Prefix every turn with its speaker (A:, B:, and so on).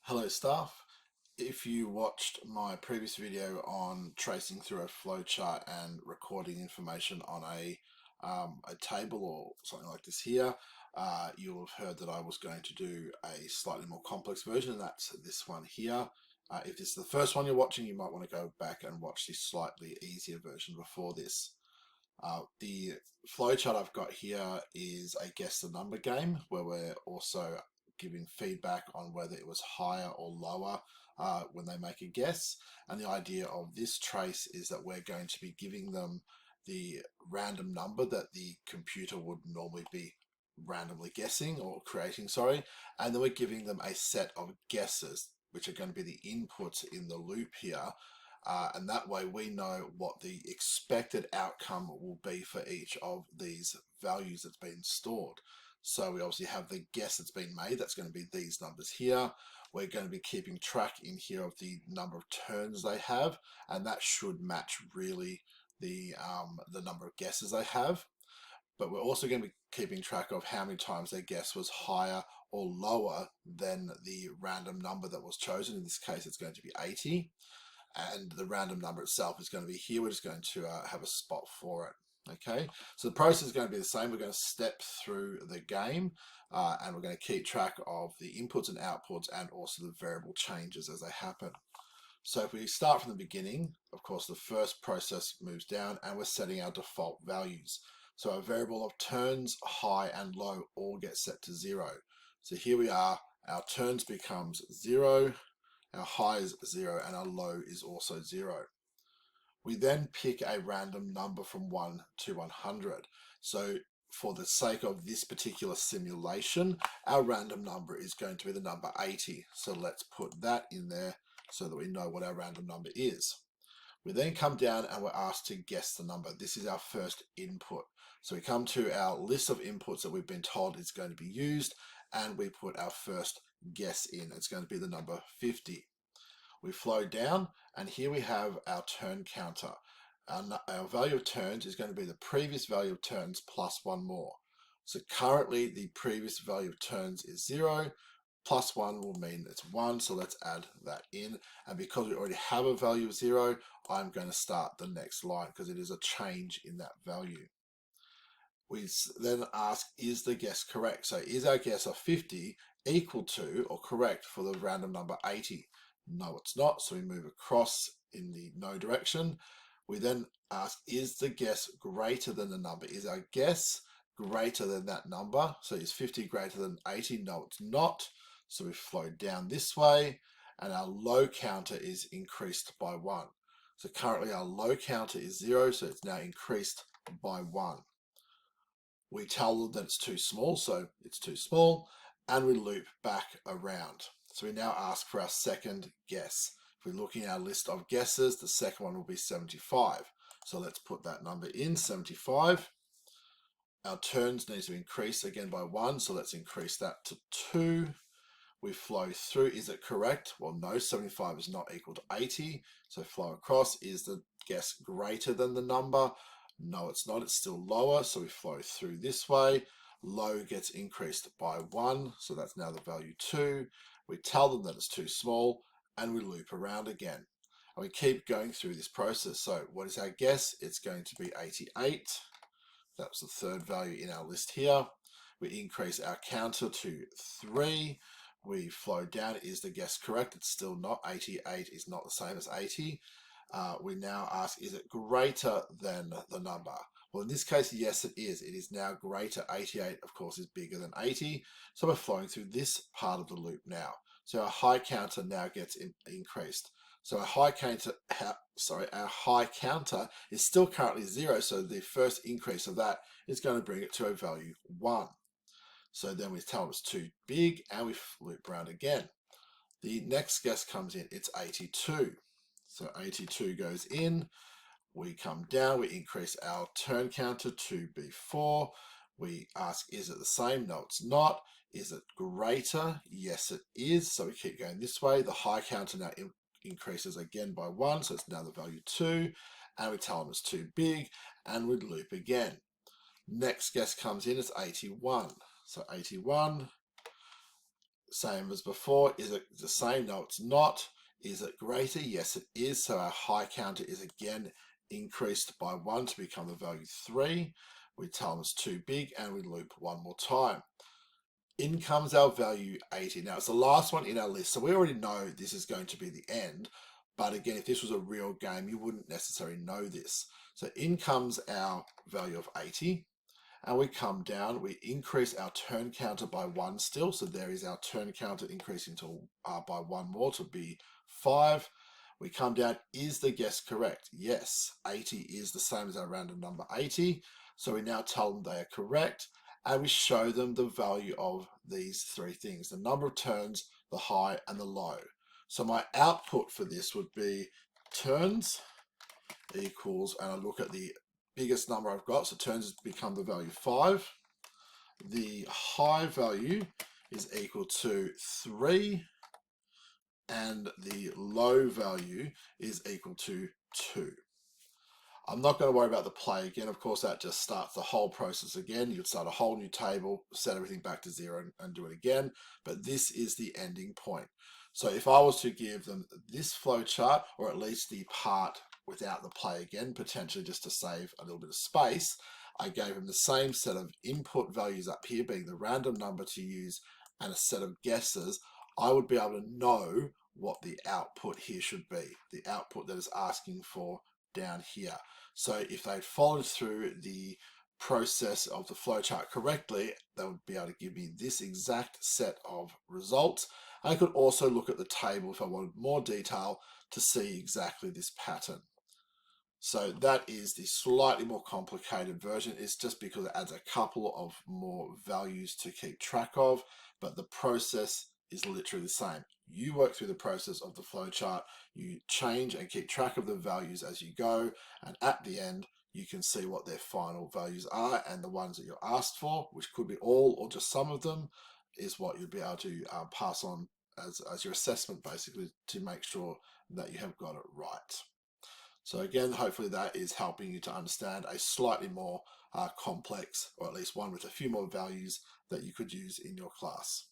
A: Hello staff. If you watched my previous video on tracing through a flowchart and recording information on a table or something like this here, you'll have heard that I was going to do a slightly more complex version, and that's this one here. If this is the first one you're watching, you might want to go back and watch the slightly easier version before this. The flowchart I've got here is a guess the number game where we're also giving feedback on whether it was higher or lower when they make a guess. And the idea of this trace is that we're going to be giving them the random number that the computer would normally be randomly guessing or creating, sorry, and then we're giving them a set of guesses which are going to be the inputs in the loop here, and that way we know what the expected outcome will be for each of these values that's been stored. So we obviously have the guess that's been made, that's going to be these numbers here. We're going to be keeping track in here of the number of turns they have, and that should match really the number of guesses they have. But we're also going to be keeping track of how many times their guess was higher or lower than the random number that was chosen. In this case, it's going to be 80. And the random number itself is going to be here. We're just going to have a spot for it. Okay, so the process is going to be the same. We're going to step through the game and we're going to keep track of the inputs and outputs and also the variable changes as they happen. So if we start from the beginning, of course, the first process moves down and we're setting our default values. So our variable of turns, high and low all get set to 0. So here we are, our turns becomes 0, our high is 0, and our low is also 0. We then pick a random number from 1 to 100. So for the sake of this particular simulation, our random number is going to be the number 80. So let's put that in there so that we know what our random number is. We then come down and we're asked to guess the number. This is our first input. So we come to our list of inputs that we've been told is going to be used, and we put our first guess in. It's going to be the number 50. We flow down, and here we have our turn counter. Our value of turns is going to be the previous value of turns plus one more. So currently the previous value of turns is 0, plus 1 will mean it's 1, so let's add that in. And because we already have a value of 0, I'm going to start the next line because it is a change in that value. We then ask, is the guess correct? So is our guess of 50 equal to or correct for the random number 80? No, it's not, so we move across in the no direction. We then ask, is the guess greater than the number? Is our guess greater than that number? So is 50 greater than 80? No, it's not. So we flow down this way, and our low counter is increased by 1. So currently our low counter is 0, so it's now increased by 1. We tell them that it's too small, so it's too small, and we loop back around. So we now ask for our second guess. If we look in our list of guesses, the second one will be 75. So let's put that number in, 75. Our turns need to increase again by 1, so let's increase that to 2. We flow through. Is it correct? Well, no, 75 is not equal to 80. So flow across. Is the guess greater than the number? No, it's not. It's still lower. So we flow through this way. Low gets increased by 1. So that's now the value 2. We tell them that it's too small, and we loop around again. And we keep going through this process. So what is our guess? It's going to be 88. That's the third value in our list here. We increase our counter to 3. We flow down. Is the guess correct? It's still not. 88 is not the same as 80. We now ask, is it greater than the number? Well, in this case, yes, it is. It is now greater. 88, of course, is bigger than 80. So we're flowing through this part of the loop now. So our high counter now gets increased. So our high counter is still currently 0. So the first increase of that is going to bring it to a value 1. So then we tell them it's too big, and we loop around again. The next guess comes in. It's 82. So 82 goes in. We come down. We increase our turn counter to be 4. We ask, is it the same? No, it's not. Is it greater? Yes, it is. So we keep going this way. The high counter now increases again by 1. So it's now the value 2. And we tell them it's too big, and we loop again. Next guess comes in. It's 81. So 81, same as before. Is it the same? No, it's not. Is it greater? Yes, it is. So our high counter is again increased by 1 to become the value 3. We tell them it's too big and we loop one more time. In comes our value 80. Now it's the last one in our list, so we already know this is going to be the end. But again, if this was a real game, you wouldn't necessarily know this. So in comes our value of 80. And we come down, we increase our turn counter by 1 still. So there is our turn counter increasing to by 1 more to be 5. We come down, is the guess correct? Yes, 80 is the same as our random number 80. So we now tell them they are correct. And we show them the value of these three things: the number of turns, the high, and the low. So my output for this would be turns equals, and I look at the biggest number I've got, so turns has become the value 5. The high value is equal to 3, and the low value is equal to 2. I'm not going to worry about the play again. Of course, that just starts the whole process again. You'd start a whole new table, set everything back to 0 and do it again. But this is the ending point. So if I was to give them this flow chart, or at least the part without the play again, potentially just to save a little bit of space, I gave them the same set of input values up here, being the random number to use and a set of guesses, I would be able to know what the output here should be, the output that is asking for down here. So if they followed through the process of the flowchart correctly, they would be able to give me this exact set of results. I could also look at the table if I wanted more detail to see exactly this pattern. So that is the slightly more complicated version. It's just because it adds a couple of more values to keep track of, but the process is literally the same. You work through the process of the flowchart, you change and keep track of the values as you go, and at the end, you can see what their final values are, and the ones that you're asked for, which could be all or just some of them, is what you'll be able to pass on as your assessment, basically, to make sure that you have got it right. So again, hopefully that is helping you to understand a slightly more complex, or at least one with a few more values that you could use in your class.